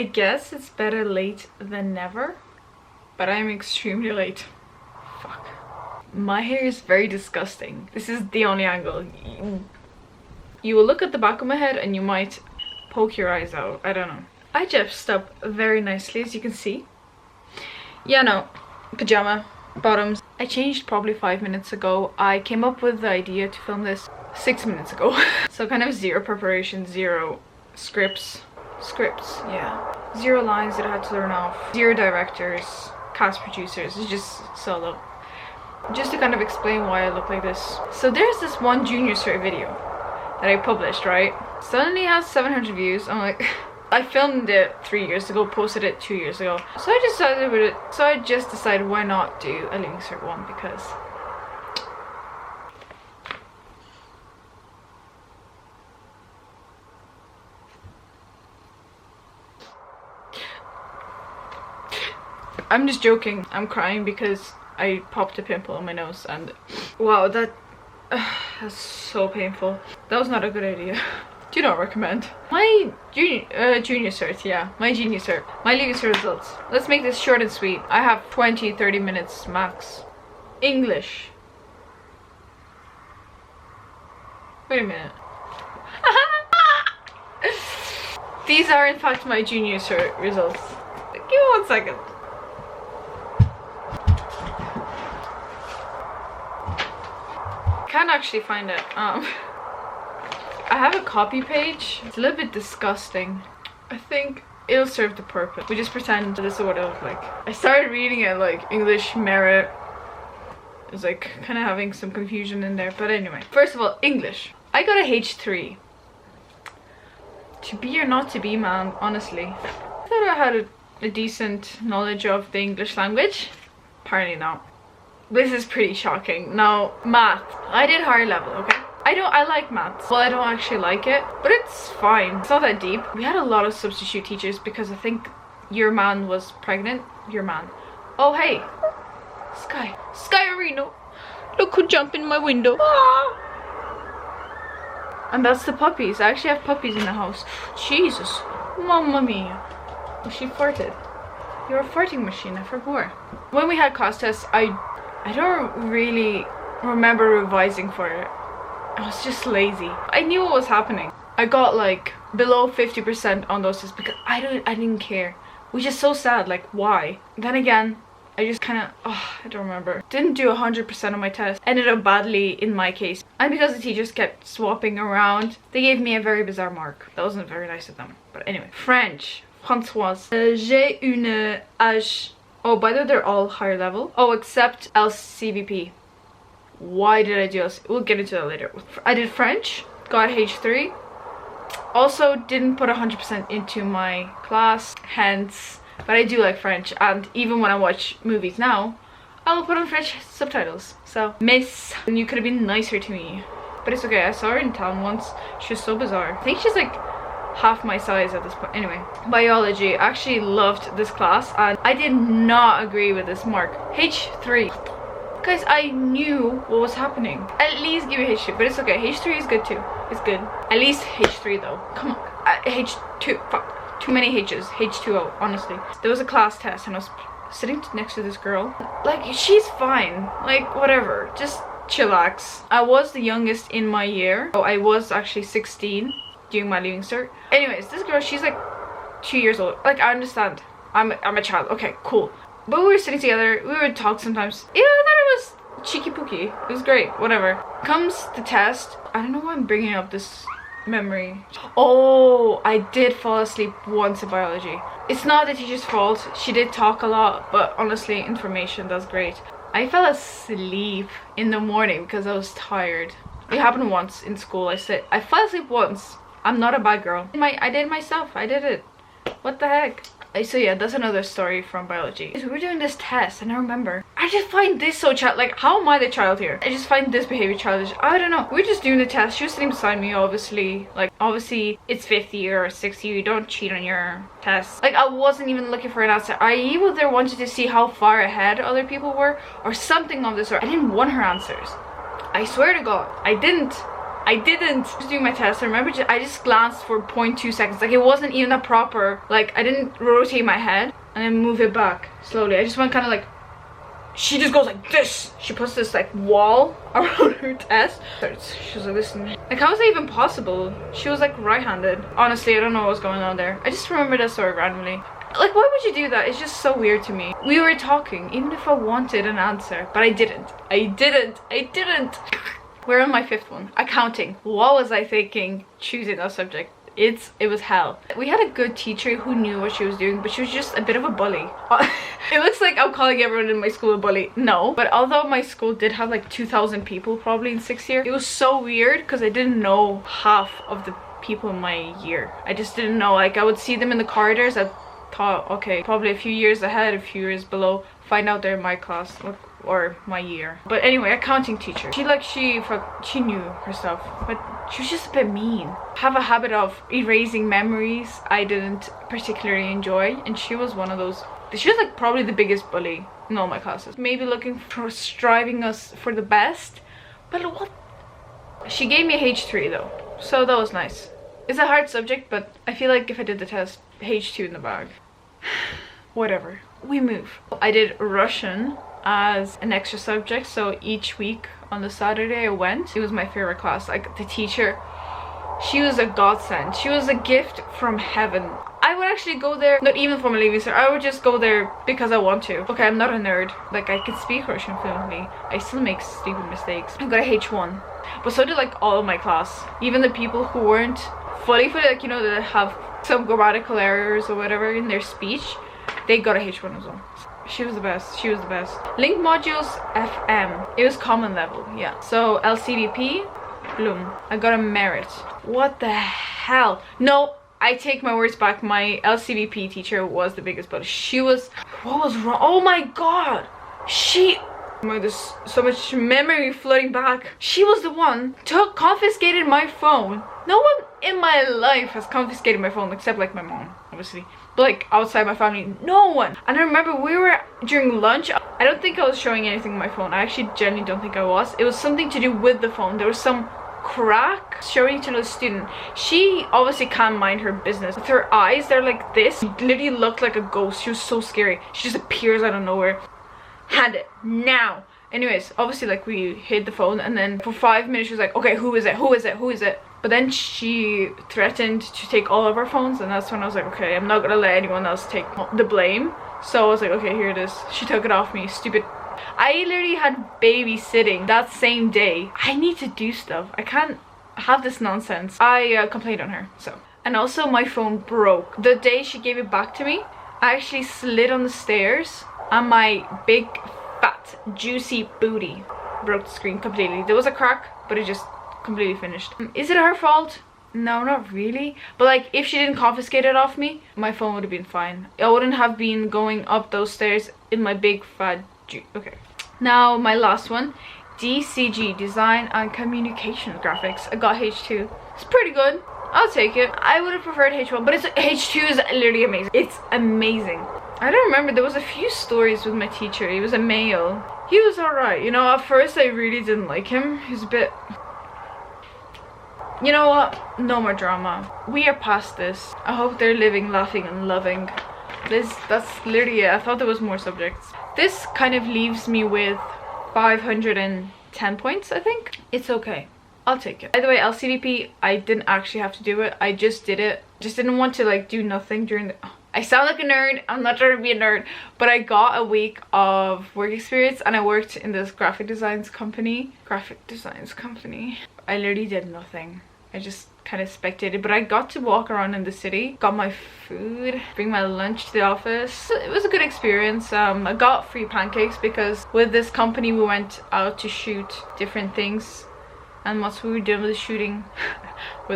I guess it's better late than never, but I'm extremely late. Fuck. My hair is very disgusting. This is the only angle. You will look at the back of my head and you might poke your eyes out. I don't know. I dressed up very nicely, as you can see. Yeah, no, pajama bottoms. I changed probably 5 minutes ago. I came up with the idea to film this 6 minutes ago. So kind of zero preparation, zero scripts, yeah. Zero lines that I had to learn off, zero directors, cast producers. It's just solo. Just to kind of explain why I look like this. So there's this one junior cert video that I published, right? Suddenly has 700 views. I'm like, I filmed it 3 years ago, posted it 2 years ago. So I just decided why not do a Leaving Cert 1, because I'm just joking. I'm crying because I popped a pimple on my nose and wow, that's so painful. That was not a good idea. Do not recommend. My junior cert, yeah, my junior cert, my Leaving Cert results. Let's make this short and sweet. I have 20-30 minutes max. English. Wait a minute. These are in fact my junior cert results. Give me 1 second. Can't actually find it. I have a copy page. It's a little bit disgusting. I think it'll serve the purpose. We just pretend this is what it looked like. I started reading it like English merit. It was like kind of having some confusion in there, but anyway. First of all, English. I got a H3. To be or not to be, man, honestly. I thought I had a decent knowledge of the English language. Apparently not. This is pretty shocking. Now, math. I did higher level, okay? I like maths. Well, I don't actually like it, but it's fine. It's not that deep. We had a lot of substitute teachers because I think your man was pregnant. Your man. Oh, hey. Sky Areno. Look who jumped in my window. Ah. And that's the puppies. I actually have puppies in the house. Jesus. Mamma mia. Oh, she farted. You're a farting machine, I forgot. When we had class tests, I don't really remember revising for it. I was just lazy. I knew what was happening. I got like below 50% on those tests because I didn't care. Which is so sad, like why? Then again, I just kind of, I don't remember. Didn't do 100% on my test. Ended up badly in my case. And because the teachers kept swapping around, they gave me a very bizarre mark. That wasn't very nice of them. But anyway, French. Françoise. J'ai une âge. Oh, by the way, they're all higher level. Oh, except LCVP. Why did I do this? We'll get into that later. I did French, got H3. Also didn't put 100% into my class, hence, but I do like French, and even when I watch movies now, I will put on French subtitles. So, miss, and you could have been nicer to me. But it's okay, I saw her in town once. She was so bizarre. I think she's like half my size at this point. Anyway, biology. I actually loved this class and I did not agree with this mark. H3. Guys, I knew what was happening. At least give me H2, but it's okay. H3 is good too. It's good. At least H3 though. Come on. H2. Fuck. Too many H's. H2O, honestly. There was a class test and I was sitting next to this girl. Like, she's fine. Like, whatever. Just chillax. I was the youngest in my year. Oh, I was actually 16 doing my Leaving Cert. Anyways, this girl, she's like 2 years old. Like, I understand. I'm a child. Okay, cool. But we were sitting together, we would talk sometimes. Yeah, I thought it was cheeky pooky. It was great, whatever. Comes the test. I don't know why I'm bringing up this memory. Oh, I did fall asleep once in biology. It's not the teacher's fault. She did talk a lot, but honestly, information, that's great. I fell asleep in the morning because I was tired. It happened once in school. I fell asleep once. I'm not a bad girl. I did myself. I did it. What the heck? So yeah, that's another story from biology. We were doing this test and I remember, I just find this so child, like, how am I the child here? I just find this behavior childish. I don't know. We were just doing the test. She was sitting beside me, obviously. Like, obviously it's 5th year or 6th year. You don't cheat on your tests. Like, I wasn't even looking for an answer. I either wanted to see how far ahead other people were or something of the sort. I didn't want her answers. I swear to God, I didn't I didn't. I was doing my test. I remember I just glanced for 0.2 seconds. Like, it wasn't even a proper, like, I didn't rotate my head and then move it back slowly. I just went kind of like, she just goes like this. She puts this like wall around her test. She was like, listen, like, how is that even possible? She was like right-handed. Honestly, I don't know what was going on there. I just remember that story randomly. Like, why would you do that? It's just so weird to me. We were talking, even if I wanted an answer, but I didn't. We're on my 5th one. Accounting. What was I thinking choosing that subject? It was hell. We had a good teacher who knew what she was doing, but she was just a bit of a bully. It looks like I'm calling everyone in my school a bully. No, but although my school did have like 2,000 people probably in 6th year, it was so weird because I didn't know half of the people in my year. I just didn't know. Like, I would see them in the corridors. I thought, okay, probably a few years ahead, a few years below, find out they're in my class or my year. But anyway, accounting teacher, she knew her stuff, but she was just a bit mean. Have a habit of erasing memories I didn't particularly enjoy, and she was one of those. She was like probably the biggest bully in all my classes. Maybe looking for striving us for the best, but what? She gave me a H3 though, so that was nice. It's a hard subject, but I feel like if I did the test, H2 in the bag. Whatever, we move. I did Russian as an extra subject, so each week on the Saturday I went. It was my favorite class. Like, the teacher, she was a godsend. She was a gift from heaven. I would actually go there, not even for my leaving cert, I would just go there because I want to. Okay, I'm not a nerd. Like, I can speak Russian fluently. I still make stupid mistakes. I got a H1, but so did like all of my class. Even the people who weren't fully, like, you know, that have some grammatical errors or whatever in their speech, they got a H1 as well. She was the best. She was the best. Link modules FM. It was common level, yeah. So LCVP, bloom. I got a merit. What the hell? No, I take my words back. My LCVP teacher was the biggest bully. She was. What was wrong? Oh my god. There's so much memory flooding back. She was the one who confiscated my phone. No one in my life has confiscated my phone except like my mom, obviously. But like outside my family, no one. And I remember we were during lunch. I don't think I was showing anything on my phone. I actually genuinely don't think I was. It was something to do with the phone. There was some crack showing to another student. She obviously can't mind her business. With her eyes, they're like this. She literally looked like a ghost. She was so scary. She just appears out of nowhere. Hand it now. Anyways, obviously, like, we hid the phone, and then for 5 minutes she was like, okay, who is it, who is it, who is it? But then she threatened to take all of our phones, and that's when I was like, okay, I'm not gonna let anyone else take the blame. So I was like, okay, here it is. She took it off me. Stupid. I literally had babysitting that same day. I need to do stuff. I can't have this nonsense. I complained on her. So, and also my phone broke the day she gave it back to me. I actually slid on the stairs and my big fat juicy booty broke the screen completely. There was a crack, but it just completely finished. Is it her fault? No, not really. But like, if she didn't confiscate it off me, my phone would have been fine. I wouldn't have been going up those stairs in my big fat okay. Now my last one, DCG, design and communication graphics. I got H2. It's pretty good. I'll take it. I would have preferred H1, but H2 is literally amazing. It's amazing. I don't remember. There was a few stories with my teacher. He was a male. He was alright. You know, at first I really didn't like him. He's a bit... You know what? No more drama. We are past this. I hope they're living, laughing and loving. That's literally it. I thought there was more subjects. This kind of leaves me with 510 points, I think. It's okay. I'll take it. By the way, LCVP, I didn't actually have to do it. I just did it. Just didn't want to like do nothing during the... I sound like a nerd. I'm not trying to be a nerd. But I got a week of work experience and I worked in this graphic designs company. I literally did nothing. I just kind of spectated, but I got to walk around in the city, got my food, bring my lunch to the office. It was a good experience. I got free pancakes because with this company we went out to shoot different things, and once we were done with the shooting we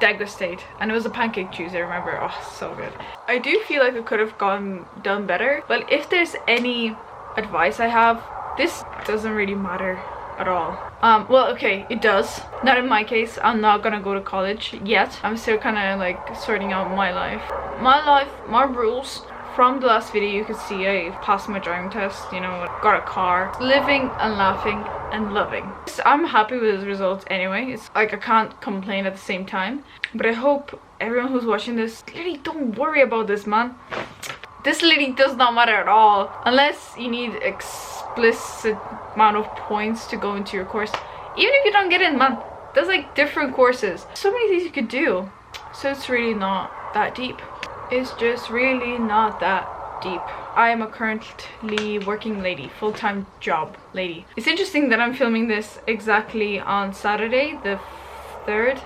degustate, and it was a pancake Tuesday, remember? Oh, so good. I do feel like I could have done better, but if there's any advice I have, this doesn't really matter at all. Well, okay, it does. Not in my case. I'm not gonna go to college yet. I'm still kind of like sorting out my life, my rules. From the last video you could see I passed my driving test, you know, got a car. Living and laughing and loving. I'm happy with the results anyway. It's like I can't complain at the same time, but I hope everyone who's watching this, literally don't worry about this, man. This literally does not matter at all, unless you need explicit amount of points to go into your course. Even if you don't get in, man, there's like different courses, so many things you could do, so it's really not that deep. It's just really not that deep. I am a currently working lady, full-time job lady. It's interesting that I'm filming this exactly on Saturday the 3rd.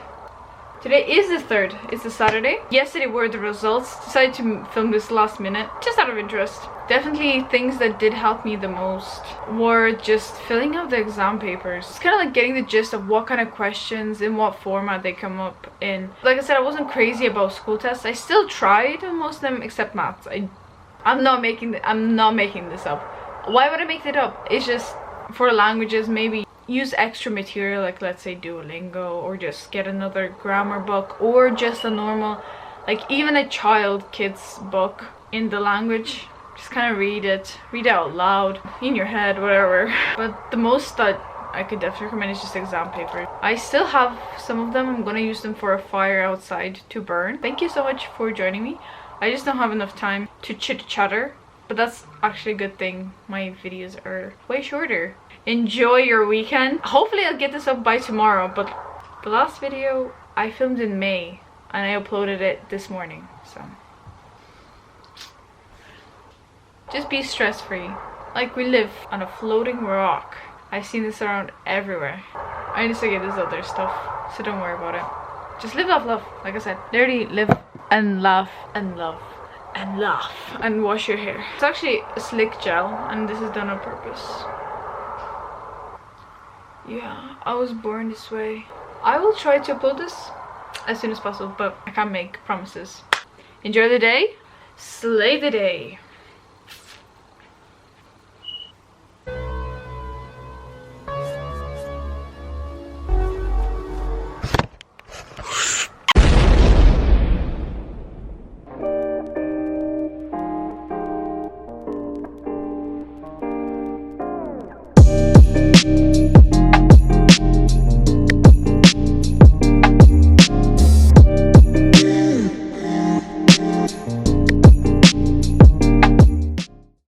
Today is the 3rd, it's a Saturday. Yesterday were the results. Decided to film this last minute, just out of interest. Definitely things that did help me the most were just filling out the exam papers. It's kind of like getting the gist of what kind of questions, in what format they come up in. Like I said, I wasn't crazy about school tests. I still tried on most of them except maths. I'm not making this up. Why would I make it up? It's just for languages, maybe use extra material, like let's say Duolingo, or just get another grammar book, or just a normal, like even a kids book in the language. Just kind of read it out loud in your head, whatever. But the most that I could definitely recommend is just exam paper. I still have some of them. I'm gonna use them for a fire outside to burn. Thank you so much for joining me. I just don't have enough time to chit-chatter, but that's actually a good thing. My videos are way shorter. Enjoy your weekend. Hopefully I'll get this up by tomorrow, but the last video I filmed in May and I uploaded it this morning, so just be stress-free. Like we live on a floating rock. I've seen this around everywhere. I need to get this other stuff, so don't worry about it. Just live, laugh, love. Like I said, literally live and laugh and love and laugh and wash your hair. It's actually a slick gel and this is done on purpose. Yeah, I was born this way. I will try to upload this as soon as possible, but I can't make promises. Enjoy the day, slay the day.